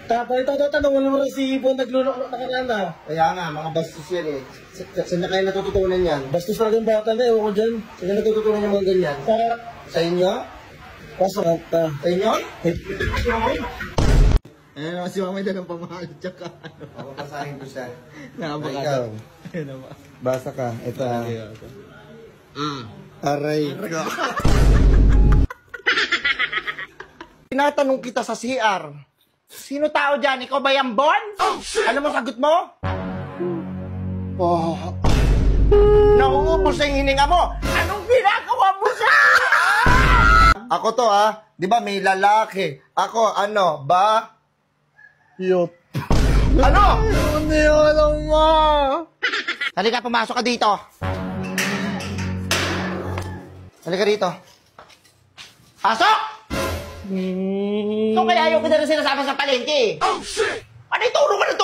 Tatay, tanong mo rin si Ipo naglulok na kanana. Kaya nga, mga bastos yan eh. Saan na kayo natututunan yan? Bastos talagang bata na, ewan ko dyan. Saan na natututunan yung mga ganyan? Sa inyo? Pasok ka. Sa inyo? Ayan naman si Mamay na ng pamahal. Tsaka ano. Ako pasahin ko siya. Nakapakataw. Ayan naman. Basa ka. Ito. Aray. Tinatanong kita sa CR. Sino tao dyan? Ikaw ba yung Bon? Oh, shit! Ano mo sagot mo? Oh. Nauubos yung hininga mo. Anong ginagawa mo sa... Ako to di ba may lalaki. Ako ano ba? Yop. Ano? Hindi ko alam mo. Halika, pumasok ka dito. Halika dito. Pasok! So kaya ayaw ko na rin sinasabi sa palengke. Oh shit! Ano ituro ka na